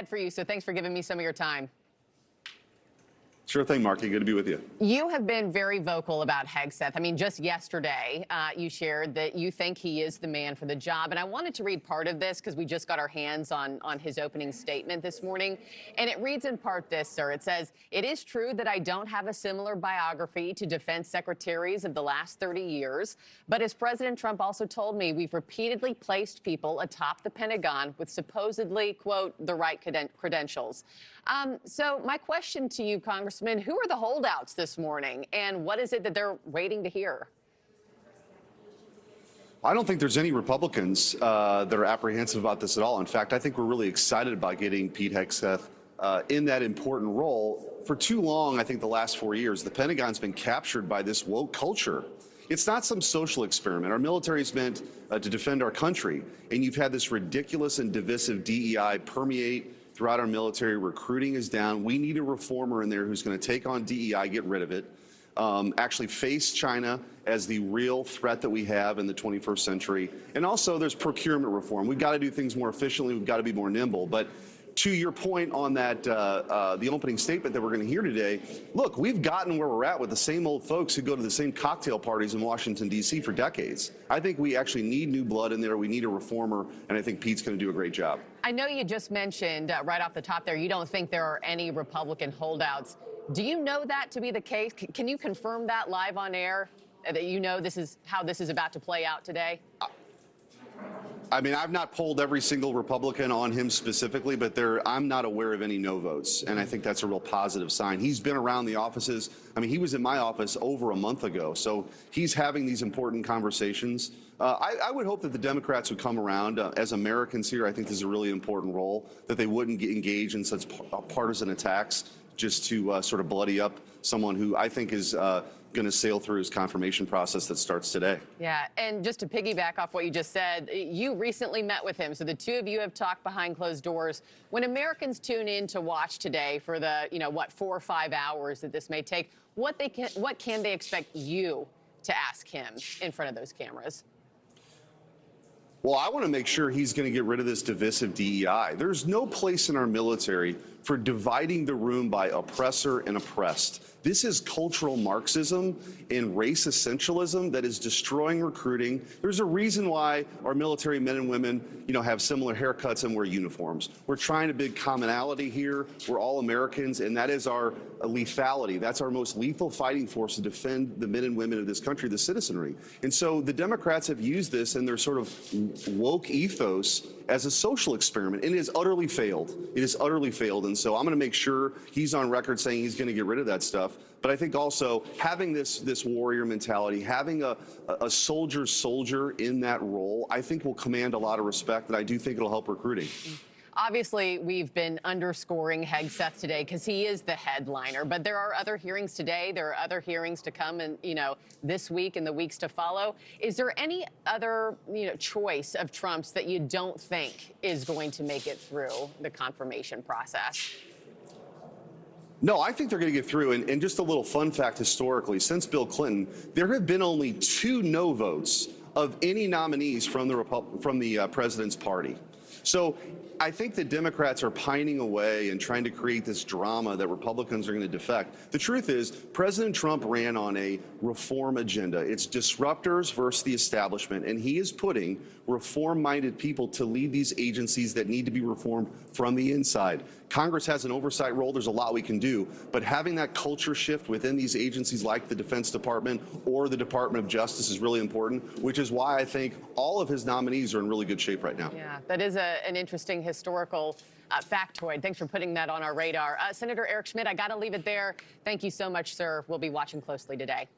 had for you, so thanks for giving me some of your time. Sure thing, Marky. Good to be with you. You have been very vocal about Hegseth. I mean, just yesterday, you shared that you think he is the man for the job. And I wanted to read part of this because we just got our hands on his opening statement this morning. And it reads in part this, sir. It says, "It is true that I don't have a similar biography to defense secretaries of the last 30 years. But as President Trump also told me, we've repeatedly placed people atop the Pentagon with supposedly, quote, the right credentials." So my question to you, Congressman, who are the holdouts this morning, and what is it that they're waiting to hear? I don't think there's any Republicans that are apprehensive about this at all. In fact, I think we're really excited about getting Pete Hegseth in that important role. For too long, I think the last 4 years, the Pentagon's been captured by this woke culture. It's not some social experiment. Our military is meant to defend our country, and you've had this ridiculous and divisive DEI permeate throughout our military. Recruiting is down. We need a reformer in there who's going to take on DEI, get rid of it, actually face China as the real threat that we have in the 21st century. And also there's procurement reform. We've got to do things more efficiently. We've got to be more nimble. But to your point on that, the opening statement that we're going to hear today, look, we've gotten where we're at with the same old folks who go to the same cocktail parties in Washington, D.C. for decades. I think we actually need new blood in there. We need a reformer, and I think Pete's going to do a great job. I know you just mentioned right off the top there, you don't think there are any Republican holdouts. Do you know that to be the case? Can you confirm that live on air, that you know this is how this is about to play out today? I mean, I've not polled every single Republican on him specifically, but I'm not aware of any no votes, and I think that's a real positive sign. He's been around the offices. I mean, he was in my office over a month ago, so he's having these important conversations. I would hope that the Democrats would come around. As Americans here, I think this is a really important role, that they wouldn't engage in such partisan attacks just to sort of bloody up someone who I think is going to sail through his confirmation process that starts today. Yeah, and just to piggyback off what you just said, you recently met with him, so the two of you have talked behind closed doors. When Americans tune in to watch today for the, 4 or 5 hours that this may take, what can they expect you to ask him in front of those cameras? Well, I want to make sure he's going to get rid of this divisive DEI. There's no place in our military for dividing the room by oppressor and oppressed. This is cultural Marxism and race essentialism that is destroying recruiting. There's a reason why our military men and women, have similar haircuts and wear uniforms. We're trying to build commonality here. We're all Americans, and that is our lethality. That's our most lethal fighting force to defend the men and women of this country, the citizenry. And so the Democrats have used this in their sort of woke ethos as a social experiment, and it has utterly failed. It has utterly failed, and so I'm going to make sure he's on record saying he's going to get rid of that stuff. But I think also having this warrior mentality, having a soldier in that role, I think will command a lot of respect, and I do think it'll help recruiting. Obviously, we've been underscoring Hegseth today because he is the headliner. But there are other hearings today. There are other hearings to come, and this week and the weeks to follow. Is there any other choice of Trump's that you don't think is going to make it through the confirmation process? No, I think they're going to get through. And just a little fun fact historically, since Bill Clinton, there have been only 2 no votes of any nominees from the president's party. So I think the Democrats are pining away and trying to create this drama that Republicans are going to defect. The truth is, President Trump ran on a reform agenda. It's disruptors versus the establishment, and he is putting reform-minded people to lead these agencies that need to be reformed from the inside. Congress has an oversight role. There's a lot we can do, but having that culture shift within these agencies like the Defense Department or the Department of Justice is really important, which is why I think all of his nominees are in really good shape right now. Yeah, that is an interesting historical factoid. Thanks for putting that on our radar. Senator Eric Schmitt, I got to leave it there. Thank you so much, sir. We'll be watching closely today.